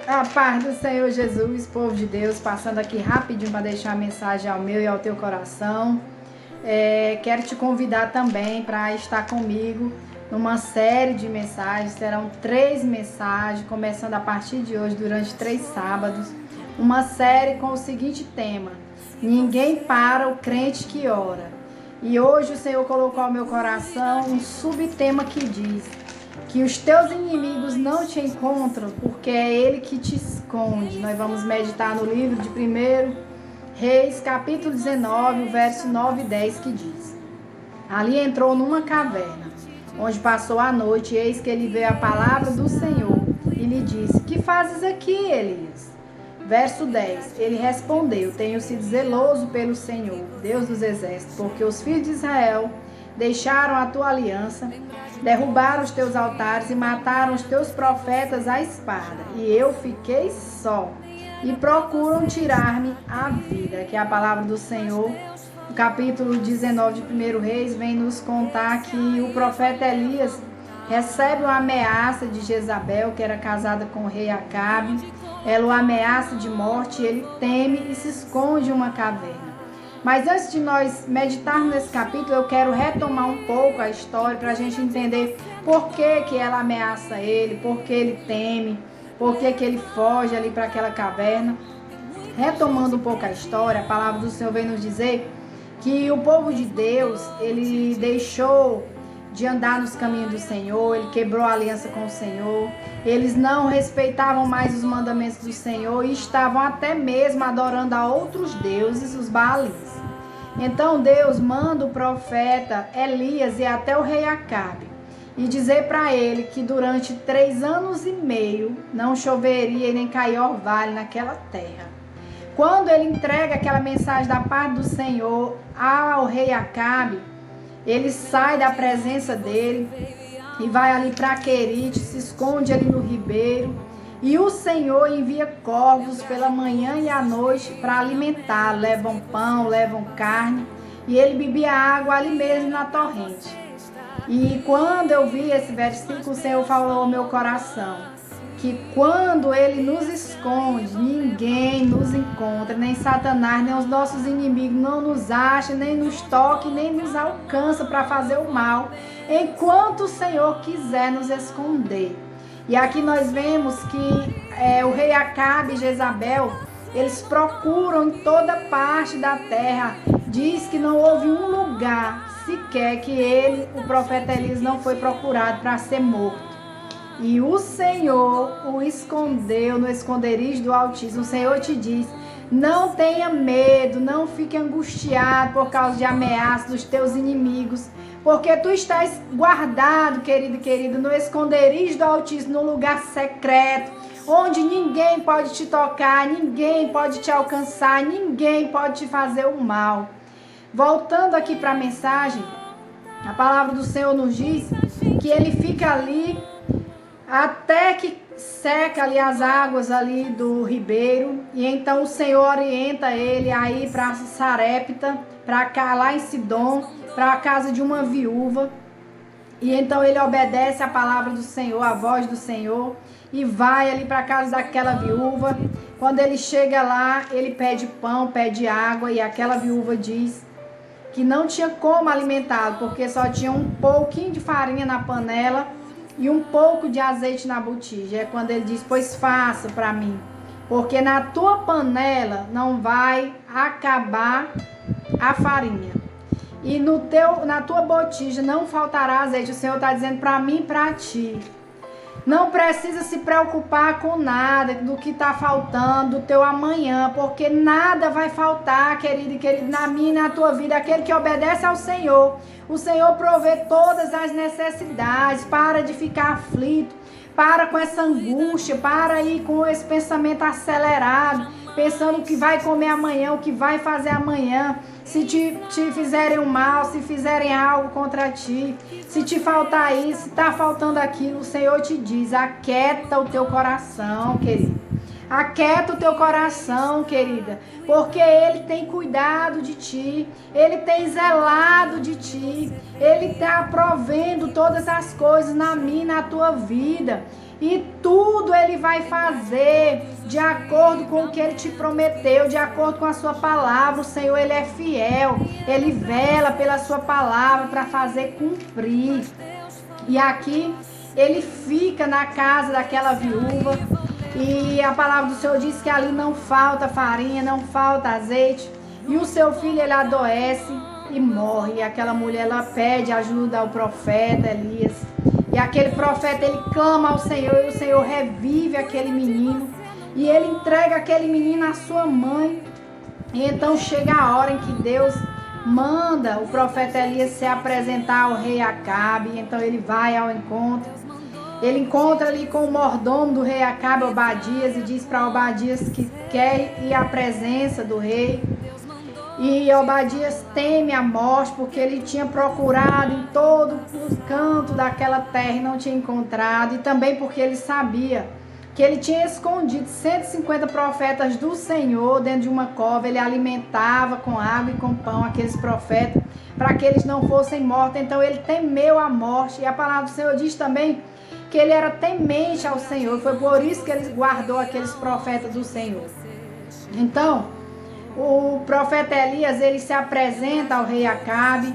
A paz do Senhor Jesus, povo de Deus, passando aqui rapidinho para deixar a mensagem ao meu e ao teu coração. Quero te convidar também para estar comigo numa série de mensagens. Serão 3 mensagens, começando a partir de hoje, durante 3 sábados. Uma série com o seguinte tema: ninguém para o crente que ora. E hoje o Senhor colocou ao meu coração um subtema que diz que os teus inimigos não te encontram porque é Ele que te esconde. Nós vamos meditar no livro de 1 Reis, capítulo 19, o verso 9 e 10, que diz: ali entrou numa caverna, onde passou a noite, e eis que ele veio a palavra do Senhor e lhe disse: que fazes aqui, Elias? Verso 10, ele respondeu: tenho sido zeloso pelo Senhor, Deus dos exércitos, porque os filhos de Israel deixaram a tua aliança, derrubaram os teus altares e mataram os teus profetas à espada. E eu fiquei só, e procuram tirar-me a vida. Que é a palavra do Senhor. O capítulo 19 de 1 Reis vem nos contar que o profeta Elias recebe uma ameaça de Jezabel, que era casada com o rei Acabe. Ela o ameaça de morte, ele teme e se esconde em uma caverna. Mas antes de nós meditarmos nesse capítulo, eu quero retomar um pouco a história para a gente entender por que ela ameaça ele, por que ele teme, por que ele foge ali para aquela caverna. Retomando um pouco a história, a palavra do Senhor vem nos dizer que o povo de Deus, ele deixou de andar nos caminhos do Senhor, ele quebrou a aliança com o Senhor, eles não respeitavam mais os mandamentos do Senhor e estavam até mesmo adorando a outros deuses, os Baalins. Então Deus manda o profeta Elias e até o rei Acabe e dizer para ele que durante 3 anos e meio não choveria e nem cair orvalho naquela terra. Quando ele entrega aquela mensagem da parte do Senhor ao rei Acabe, ele sai da presença dele e vai ali para Querite, se esconde ali no ribeiro. E o Senhor envia corvos pela manhã e à noite para alimentar. Levam pão, levam carne. E ele bebia água ali mesmo na torrente. E quando eu vi esse versículo, o Senhor falou ao meu coração que quando ele nos esconde, ninguém nos encontra, nem Satanás, nem os nossos inimigos não nos acham, nem nos toca, nem nos alcança para fazer o mal, enquanto o Senhor quiser nos esconder. E aqui nós vemos que o rei Acabe e Jezabel, eles procuram em toda parte da terra. Diz que não houve um lugar sequer que ele, o profeta Elias, não foi procurado para ser morto. E o Senhor o escondeu no esconderijo do Altíssimo. O Senhor te diz: não tenha medo, não fique angustiado por causa de ameaças dos teus inimigos, porque tu estás guardado, querido e querida, no esconderijo do Altíssimo, no lugar secreto, onde ninguém pode te tocar, ninguém pode te alcançar, ninguém pode te fazer o mal. Voltando aqui para a mensagem, a palavra do Senhor nos diz que ele fica ali até que seca ali as águas ali do ribeiro, e então o Senhor orienta ele a ir para Sarepta, para cá lá em Sidom, para a casa de uma viúva. E então ele obedece a palavra do Senhor, a voz do Senhor, e vai ali para a casa daquela viúva. Quando ele chega lá, ele pede pão, pede água, e aquela viúva diz que não tinha como alimentá-lo, porque só tinha um pouquinho de farinha na panela e um pouco de azeite na botija. É quando ele diz: pois faça para mim, porque na tua panela não vai acabar a farinha, e na tua botija não faltará azeite. O Senhor está dizendo para mim e para ti: não precisa se preocupar com nada do que está faltando, do teu amanhã, porque nada vai faltar, querido e querido, na minha e na tua vida. Aquele que obedece ao Senhor, o Senhor provê todas as necessidades. Para de ficar aflito, para com essa angústia, para aí com esse pensamento acelerado, pensando o que vai comer amanhã, o que vai fazer amanhã. Se te fizerem o mal, se fizerem algo contra ti, se te faltar isso, se está faltando aquilo, o Senhor te diz: aquieta o teu coração, querido. Aquieta o teu coração, querida, porque Ele tem cuidado de ti, Ele tem zelado de ti, Ele está provendo todas as coisas na minha e na tua vida. e tudo Ele vai fazer de acordo com o que Ele te prometeu, de acordo com a sua palavra. O Senhor, Ele é fiel, Ele vela pela sua palavra para fazer cumprir. E aqui ele fica na casa daquela viúva, e a palavra do Senhor diz que ali não falta farinha, não falta azeite, e o seu filho, ele adoece e morre. E aquela mulher, ela pede ajuda ao profeta Elias, e aquele profeta, ele clama ao Senhor, e o Senhor revive aquele menino, e ele entrega aquele menino à sua mãe. E então chega a hora em que Deus manda o profeta Elias se apresentar ao rei Acabe. Então ele vai ao encontro, ele encontra ali com o mordomo do rei Acabe, Obadias, e diz para Obadias que quer ir à presença do rei. E Obadias teme a morte, porque ele tinha procurado em todo o canto daquela terra e não tinha encontrado, e também porque ele sabia que ele tinha escondido 150 profetas do Senhor dentro de uma cova. Ele alimentava com água e com pão aqueles profetas, para que eles não fossem mortos. Então ele temeu a morte, e a palavra do Senhor diz também que ele era temente ao Senhor. Foi por isso que ele guardou aqueles profetas do Senhor. Então o profeta Elias, ele se apresenta ao rei Acabe,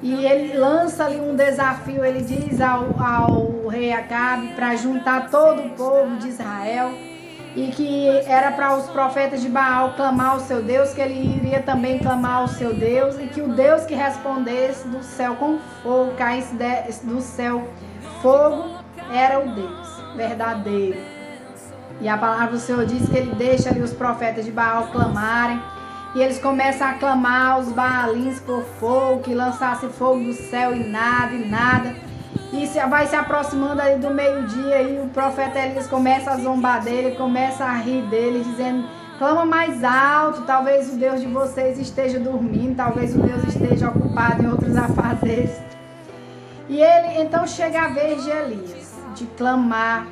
e ele lança ali um desafio. Ele diz ao rei Acabe para juntar todo o povo de Israel, e que era para os profetas de Baal clamar ao seu Deus, que ele iria também clamar ao seu Deus, e que o Deus que respondesse do céu com fogo, caísse do céu fogo, era o Deus verdadeiro. E a palavra do Senhor diz que ele deixa ali os profetas de Baal clamarem, e eles começam a clamar aos Baalins por fogo, que lançasse fogo do céu, e nada. E vai se aproximando ali do meio-dia, e o profeta Elias começa a zombar dele, começa a rir dele, dizendo: clama mais alto, talvez o Deus de vocês esteja dormindo, talvez o Deus esteja ocupado em outros afazeres. E ele então chega a vez de Elias, de clamar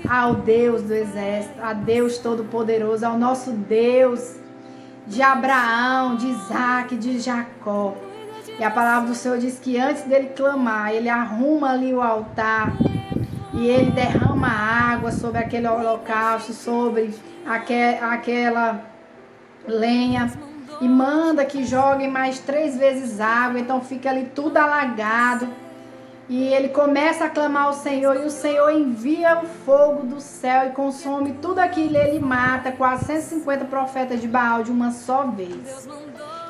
ao Deus do exército, a Deus Todo-Poderoso, ao nosso Deus de Abraão, de Isaac, de Jacó. E a palavra do Senhor diz que antes dele clamar, ele arruma ali o altar, e ele derrama água sobre aquele holocausto, sobre aquela lenha, e manda que joguem mais 3 vezes água. Então fica ali tudo alagado, e ele começa a clamar ao Senhor, e o Senhor envia o fogo do céu e consome tudo aquilo. Ele mata quase 150 profetas de Baal de uma só vez.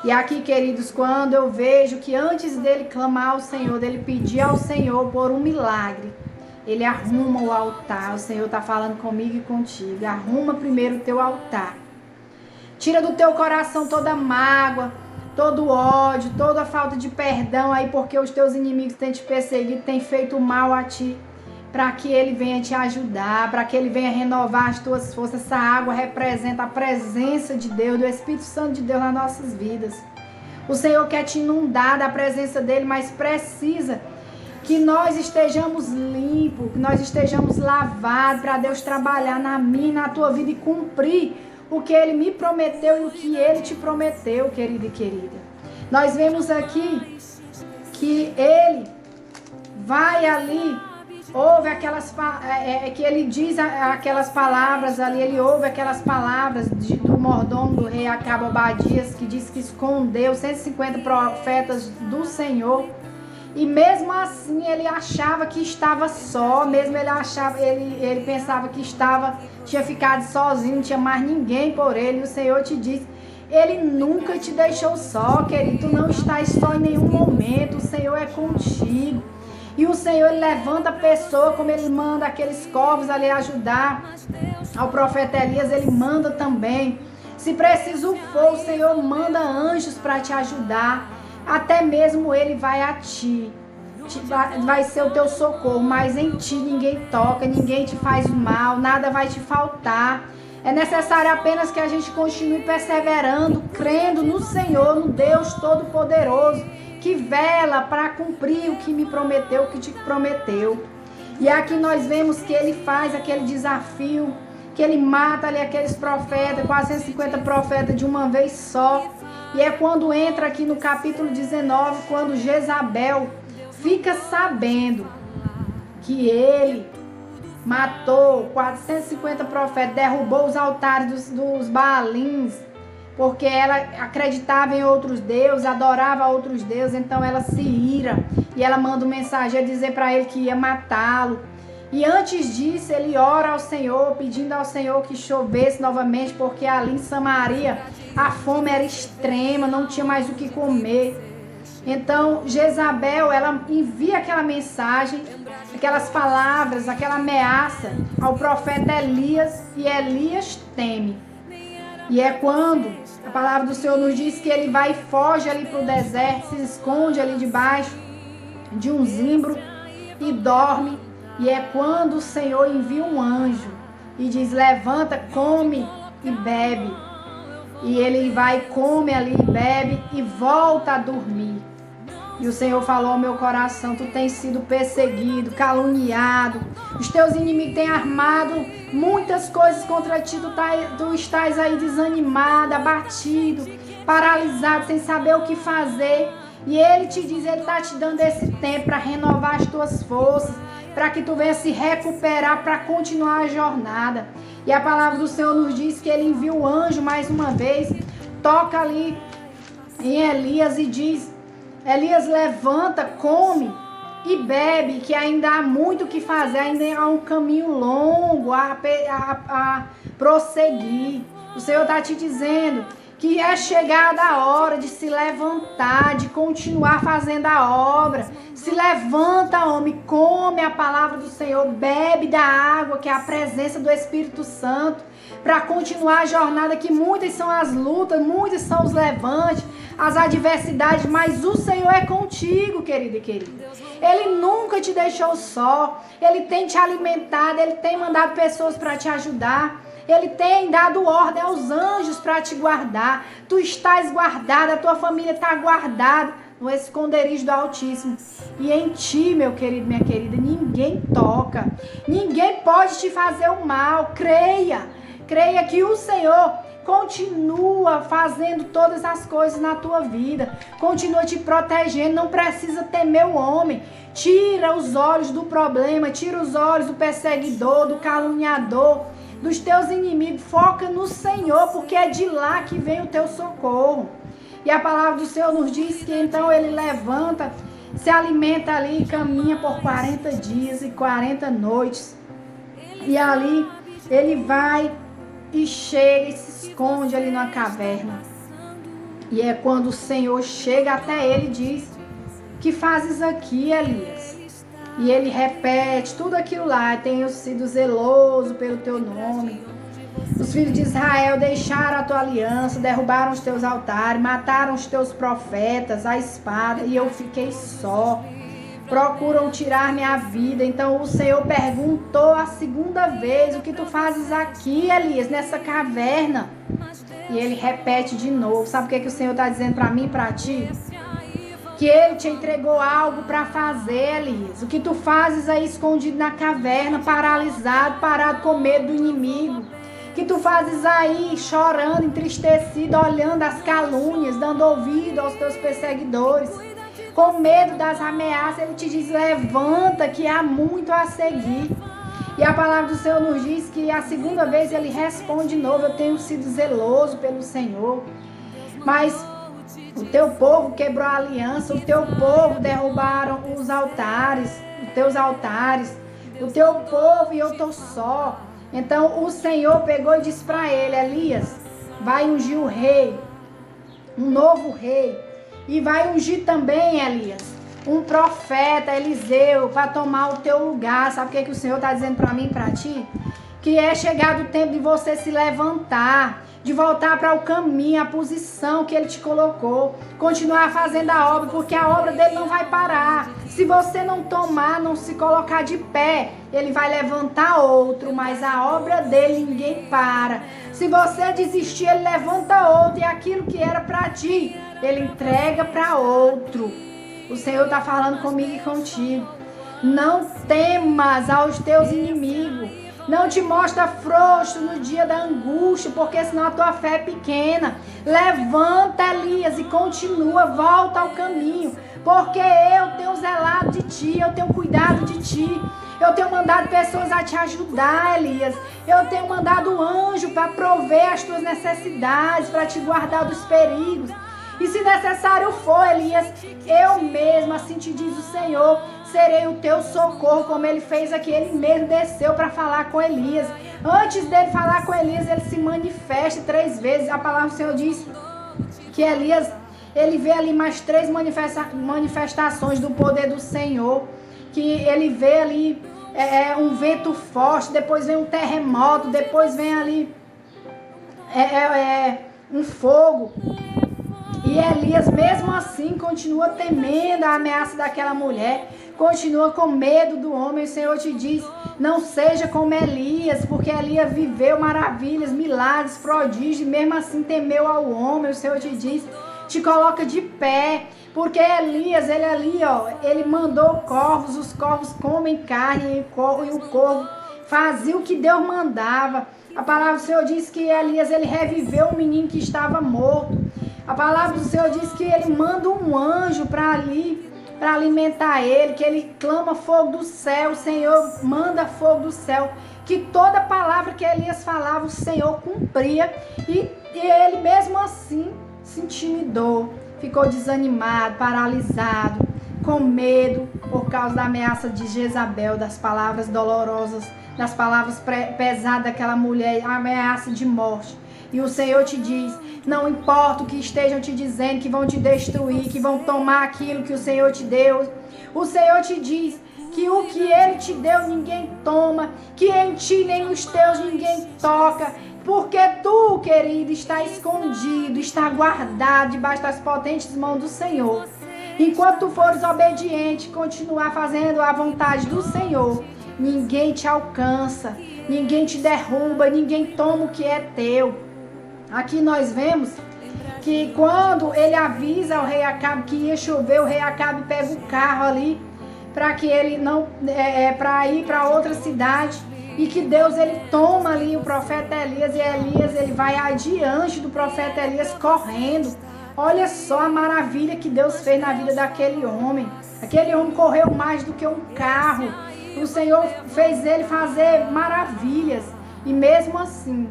E aqui, queridos, quando eu vejo que antes dele clamar ao Senhor, dele pedir ao Senhor por um milagre, ele arruma o altar. O Senhor está falando comigo e contigo: arruma primeiro o teu altar. Tira do teu coração toda mágoa, todo ódio, toda a falta de perdão aí, porque os teus inimigos têm te perseguido, têm feito mal a ti, para que ele venha te ajudar, para que ele venha renovar as tuas forças. Essa água representa a presença de Deus, do Espírito Santo de Deus nas nossas vidas. O Senhor quer te inundar da presença dele, mas precisa que nós estejamos limpos, que nós estejamos lavados, para Deus trabalhar na minha e na tua vida e cumprir o que ele me prometeu e o que ele te prometeu, querido e querida. Nós vemos aqui que ele vai ali, ouve aquelas, que ele diz aquelas palavras ali, ele ouve aquelas palavras do mordomo do rei Acabe, Obadias, que diz que escondeu 150 profetas do Senhor. E mesmo assim ele achava que estava só, ele pensava que tinha ficado sozinho, não tinha mais ninguém por ele. E o Senhor te diz: ele nunca te deixou só, querido. Tu não estás só em nenhum momento, o Senhor é contigo. E o Senhor, ele levanta a pessoa, como ele manda aqueles corvos ali ajudar ao profeta Elias, ele manda também. Se preciso for, o Senhor manda anjos para te ajudar. Até mesmo ele vai a ti, vai ser o teu socorro, mas em ti ninguém toca, ninguém te faz mal, nada vai te faltar. É necessário apenas que a gente continue perseverando, crendo no Senhor, no Deus Todo-Poderoso, que vela para cumprir o que me prometeu, o que te prometeu. E aqui nós vemos que ele faz aquele desafio, que ele mata ali aqueles profetas, quase 150 profetas de uma vez só. E é quando entra aqui no capítulo 19, quando Jezabel fica sabendo que ele matou 450 profetas, derrubou os altares dos Baalins, porque ela acreditava em outros deuses, adorava outros deuses, então ela se ira e ela manda um mensageiro dizer para ele que ia matá-lo. E antes disso ele ora ao Senhor, pedindo ao Senhor que chovesse novamente, porque ali em Samaria a fome era extrema, não tinha mais o que comer. Então Jezabel, ela envia aquela mensagem, aquelas palavras, aquela ameaça ao profeta Elias, e Elias teme. E é quando a palavra do Senhor nos diz que ele vai e foge ali para o deserto, se esconde ali debaixo de um zimbro e dorme. E é quando o Senhor envia um anjo e diz: levanta, come e bebe. E ele vai, come ali, bebe e volta a dormir. E o Senhor falou ao meu coração: tu tens sido perseguido, caluniado, os teus inimigos têm armado muitas coisas contra ti, tu estás aí desanimado, abatido, paralisado, sem saber o que fazer. E ele te diz, ele está te dando esse tempo para renovar as tuas forças, para que tu venha se recuperar, para continuar a jornada. E a palavra do Senhor nos diz que ele envia o anjo mais uma vez, toca ali em Elias e diz: Elias, levanta, come e bebe, que ainda há muito o que fazer, ainda há um caminho longo a prosseguir. O Senhor está te dizendo que é chegada a hora de se levantar, de continuar fazendo a obra. Se levanta, homem, come a palavra do Senhor, bebe da água, que é a presença do Espírito Santo, para continuar a jornada, que muitas são as lutas, muitos são os levantes, as adversidades, mas o Senhor é contigo, querido e querida. Ele nunca te deixou só, Ele tem te alimentado, Ele tem mandado pessoas para te ajudar, Ele tem dado ordem aos anjos para te guardar. Tu estás guardada, a tua família está guardada no esconderijo do Altíssimo. E em ti, meu querido, minha querida, ninguém toca, ninguém pode te fazer o mal. Creia que o Senhor continua fazendo todas as coisas na tua vida, continua te protegendo, não precisa temer o homem. Tira os olhos do problema, tira os olhos do perseguidor, do caluniador, dos teus inimigos, foca no Senhor, porque é de lá que vem o teu socorro. E a palavra do Senhor nos diz que então ele levanta, se alimenta ali e caminha por 40 dias e 40 noites. E ali ele vai e chega e se esconde ali numa caverna. E é quando o Senhor chega até ele e diz: que fazes aqui, Elias? E ele repete tudo aquilo lá: tenho sido zeloso pelo teu nome. Os filhos de Israel deixaram a tua aliança, derrubaram os teus altares, mataram os teus profetas, a espada, e eu fiquei só. Procuram tirar minha vida. Então o Senhor perguntou a segunda vez: o que tu fazes aqui, Elias, nessa caverna? E ele repete de novo. Sabe o que o Senhor está dizendo para mim e para ti? Que ele te entregou algo para fazer, Elias. O que tu fazes aí escondido na caverna, paralisado, parado com medo do inimigo? O que tu fazes aí chorando, entristecido, olhando as calúnias, dando ouvido aos teus perseguidores, com medo das ameaças? Ele te diz: levanta, que há muito a seguir. E a palavra do Senhor nos diz que a segunda vez ele responde de novo: eu tenho sido zeloso pelo Senhor, mas o teu povo quebrou a aliança, o teu povo derrubaram os altares, os teus altares, o teu povo, e eu estou só. Então o Senhor pegou e disse para ele: Elias, vai ungir o rei, um novo rei, e vai ungir também, Elias, um profeta, Eliseu, para tomar o teu lugar. Sabe o que o Senhor está dizendo para mim e para ti? Que é chegado o tempo de você se levantar, de voltar para o caminho, a posição que Ele te colocou, continuar fazendo a obra, porque a obra dele não vai parar. Se você não tomar, não se colocar de pé, Ele vai levantar outro, mas a obra dele ninguém para. Se você desistir, Ele levanta outro, e aquilo que era para ti, Ele entrega para outro. O Senhor está falando comigo e contigo. Não temas aos teus inimigos. Não te mostra frouxo no dia da angústia, porque senão a tua fé é pequena. Levanta, Elias, e continua, volta ao caminho, porque eu tenho zelado de ti, eu tenho cuidado de ti. Eu tenho mandado pessoas a te ajudar, Elias. Eu tenho mandado anjo para prover as tuas necessidades, para te guardar dos perigos. E se necessário for, Elias, eu mesmo, assim te diz o Senhor, serei o teu socorro, como ele fez aqui. Ele mesmo desceu para falar com Elias. Antes dele falar com Elias, ele se manifesta 3 vezes. A palavra do Senhor diz que Elias, ele vê ali mais 3 manifestações do poder do Senhor. Que ele vê ali um vento forte, depois vem um terremoto, depois vem ali um fogo. E Elias, mesmo assim, continua temendo a ameaça daquela mulher, continua com medo do homem. O Senhor te diz, não seja como Elias, porque Elias viveu maravilhas, milagres, prodígios, e mesmo assim temeu ao homem. O Senhor te diz, te coloca de pé, porque Elias, ele ali, ele mandou corvos, os corvos comem carne, e o corvo fazia o que Deus mandava. A palavra do Senhor diz que Elias, ele reviveu um menino que estava morto. A palavra do Senhor diz que ele manda um anjo para alimentar ele, que ele clama fogo do céu. O Senhor manda fogo do céu, que toda palavra que Elias falava, o Senhor cumpria. E ele mesmo assim se intimidou, ficou desanimado, paralisado, com medo por causa da ameaça de Jezabel, das palavras dolorosas, das palavras pesadas daquela mulher, a ameaça de morte. E o Senhor te diz, não importa o que estejam te dizendo, que vão te destruir, que vão tomar aquilo que o Senhor te deu. O Senhor te diz que o que Ele te deu ninguém toma, que em ti nem nos teus ninguém toca, porque tu, querido, está escondido, está guardado debaixo das potentes mãos do Senhor. Enquanto tu fores obediente, continuar fazendo a vontade do Senhor, ninguém te alcança, ninguém te derruba, ninguém toma o que é teu. Aqui nós vemos que quando ele avisa ao rei Acabe que ia chover, o rei Acabe pega o carro ali para que ele não para ir para outra cidade, e que Deus, ele toma ali o profeta Elias, e Elias, ele vai adiante do profeta Elias correndo. Olha só a maravilha que Deus fez na vida daquele homem. Aquele homem correu mais do que um carro. O Senhor fez ele fazer maravilhas, e mesmo assim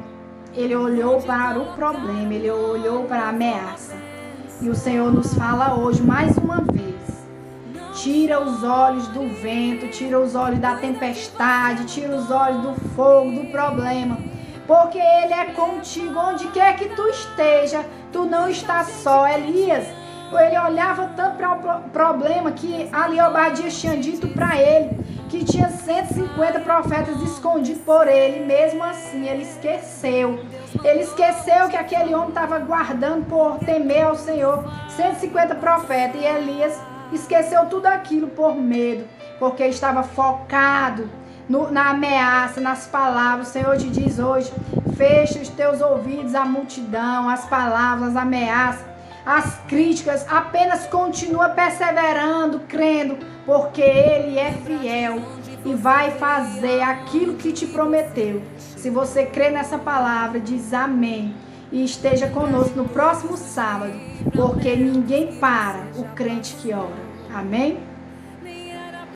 ele olhou para o problema, ele olhou para a ameaça. E o Senhor nos fala hoje, mais uma vez, tira os olhos do vento, tira os olhos da tempestade, tira os olhos do fogo, do problema, porque Ele é contigo, onde quer que tu esteja, tu não estás só. Elias, ele olhava tanto para o problema que ali Obadias tinha dito para ele que tinha 150 profetas escondidos por ele. Mesmo assim, ele esqueceu. Ele esqueceu que aquele homem estava guardando por temer ao Senhor 150 profetas. E Elias esqueceu tudo aquilo por medo, porque estava focado na ameaça, nas palavras. O Senhor te diz hoje, fecha os teus ouvidos à multidão, às palavras, às ameaças, as críticas. Apenas continua perseverando, crendo, porque Ele é fiel e vai fazer aquilo que te prometeu. Se você crê nessa palavra, diz amém e esteja conosco no próximo sábado, porque ninguém para o crente que ora. Amém?